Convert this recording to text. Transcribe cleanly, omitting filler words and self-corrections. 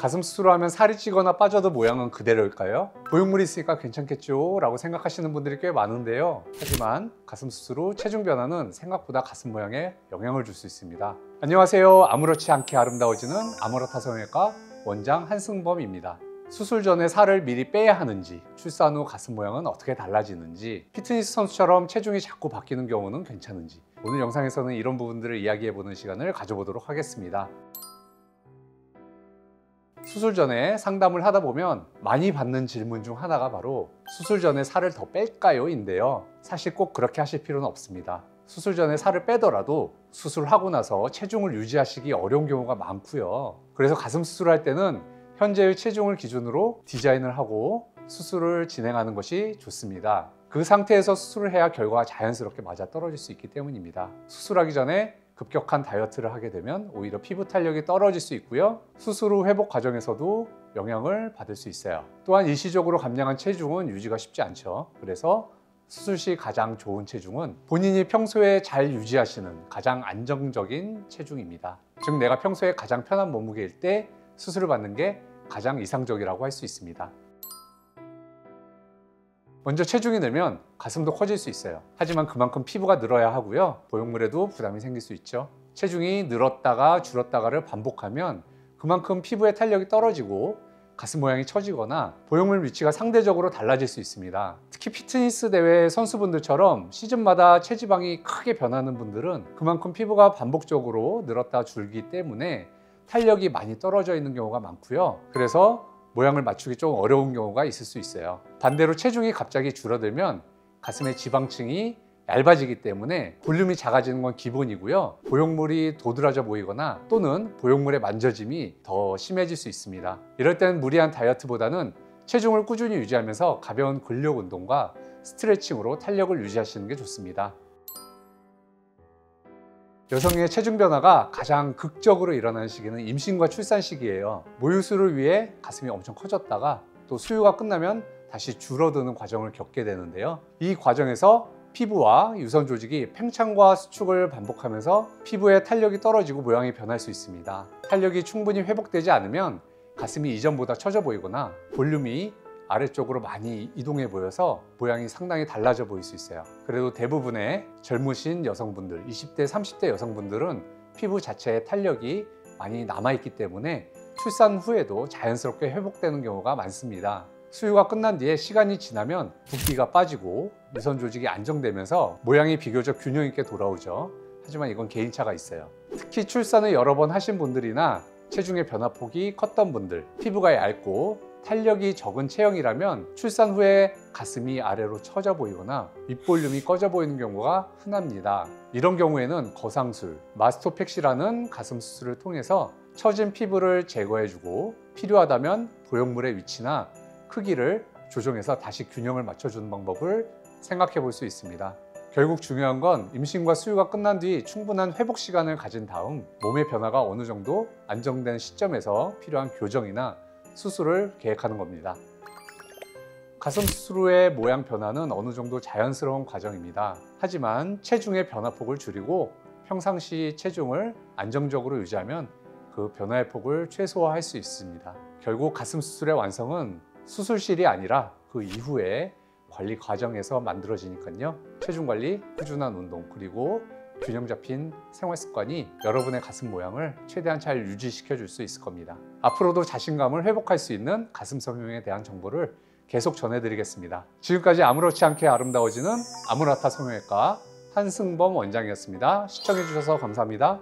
가슴 수술하면 살이 찌거나 빠져도 모양은 그대로일까요? 보형물이 있으니까 괜찮겠죠? 라고 생각하시는 분들이 꽤 많은데요. 하지만 가슴 수술 후 체중 변화는 생각보다 가슴 모양에 영향을 줄 수 있습니다. 안녕하세요. 아무렇지 않게 아름다워지는 아모라타 성형외과 원장 한승범입니다. 수술 전에 살을 미리 빼야 하는지, 출산 후 가슴 모양은 어떻게 달라지는지, 피트니스 선수처럼 체중이 자꾸 바뀌는 경우는 괜찮은지, 오늘 영상에서는 이런 부분들을 이야기해보는 시간을 가져보도록 하겠습니다. 수술 전에 상담을 하다 보면 많이 받는 질문 중 하나가 바로 수술 전에 살을 더 뺄까요? 인데요. 사실 꼭 그렇게 하실 필요는 없습니다. 수술 전에 살을 빼더라도 수술하고 나서 체중을 유지하시기 어려운 경우가 많고요. 그래서 가슴 수술할 때는 현재의 체중을 기준으로 디자인을 하고 수술을 진행하는 것이 좋습니다. 그 상태에서 수술을 해야 결과가 자연스럽게 맞아떨어질 수 있기 때문입니다. 수술하기 전에 급격한 다이어트를 하게 되면 오히려 피부 탄력이 떨어질 수 있고요. 수술 후 회복 과정에서도 영향을 받을 수 있어요. 또한 일시적으로 감량한 체중은 유지가 쉽지 않죠. 그래서 수술 시 가장 좋은 체중은 본인이 평소에 잘 유지하시는 가장 안정적인 체중입니다. 즉 내가 평소에 가장 편한 몸무게일 때 수술을 받는 게 가장 이상적이라고 할 수 있습니다. 먼저 체중이 늘면 가슴도 커질 수 있어요. 하지만 그만큼 피부가 늘어야 하고요. 보형물에도 부담이 생길 수 있죠. 체중이 늘었다가 줄었다가를 반복하면 그만큼 피부의 탄력이 떨어지고 가슴 모양이 처지거나 보형물 위치가 상대적으로 달라질 수 있습니다. 특히 피트니스 대회 선수분들처럼 시즌마다 체지방이 크게 변하는 분들은 그만큼 피부가 반복적으로 늘었다 줄기 때문에 탄력이 많이 떨어져 있는 경우가 많고요. 그래서 모양을 맞추기 좀 어려운 경우가 있을 수 있어요. 반대로 체중이 갑자기 줄어들면 가슴의 지방층이 얇아지기 때문에 볼륨이 작아지는 건 기본이고요. 보형물이 도드라져 보이거나 또는 보형물의 만져짐이 더 심해질 수 있습니다. 이럴 때는 무리한 다이어트보다는 체중을 꾸준히 유지하면서 가벼운 근력 운동과 스트레칭으로 탄력을 유지하시는 게 좋습니다. 여성의 체중 변화가 가장 극적으로 일어나는 시기는 임신과 출산 시기예요. 모유수를 위해 가슴이 엄청 커졌다가 또 수유가 끝나면 다시 줄어드는 과정을 겪게 되는데요. 이 과정에서 피부와 유선 조직이 팽창과 수축을 반복하면서 피부의 탄력이 떨어지고 모양이 변할 수 있습니다. 탄력이 충분히 회복되지 않으면 가슴이 이전보다 처져 보이거나 볼륨이 아래쪽으로 많이 이동해 보여서 모양이 상당히 달라져 보일 수 있어요. 그래도 대부분의 젊으신 여성분들, 20대, 30대 여성분들은 피부 자체에 탄력이 많이 남아있기 때문에 출산 후에도 자연스럽게 회복되는 경우가 많습니다. 수유가 끝난 뒤에 시간이 지나면 붓기가 빠지고 유선 조직이 안정되면서 모양이 비교적 균형 있게 돌아오죠. 하지만 이건 개인차가 있어요. 특히 출산을 여러 번 하신 분들이나 체중의 변화폭이 컸던 분들, 피부가 얇고 탄력이 적은 체형이라면 출산 후에 가슴이 아래로 처져 보이거나 윗볼륨이 꺼져 보이는 경우가 흔합니다. 이런 경우에는 거상술, 마스토펙시라는 가슴 수술을 통해서 처진 피부를 제거해주고 필요하다면 보형물의 위치나 크기를 조정해서 다시 균형을 맞춰주는 방법을 생각해 볼 수 있습니다. 결국 중요한 건 임신과 수유가 끝난 뒤 충분한 회복 시간을 가진 다음 몸의 변화가 어느 정도 안정된 시점에서 필요한 교정이나 수술을 계획하는 겁니다. 가슴 수술 후의 모양 변화는 어느 정도 자연스러운 과정입니다. 하지만 체중의 변화폭을 줄이고 평상시 체중을 안정적으로 유지하면 그 변화의 폭을 최소화할 수 있습니다. 결국 가슴 수술의 완성은 수술실이 아니라 그 이후에 관리 과정에서 만들어지니까요. 체중 관리, 꾸준한 운동, 그리고 균형 잡힌 생활 습관이 여러분의 가슴 모양을 최대한 잘 유지시켜 줄 수 있을 겁니다. 앞으로도 자신감을 회복할 수 있는 가슴 성형에 대한 정보를 계속 전해드리겠습니다. 지금까지 아무렇지 않게 아름다워지는 아모라타 성형외과 한승범 원장이었습니다. 시청해 주셔서 감사합니다.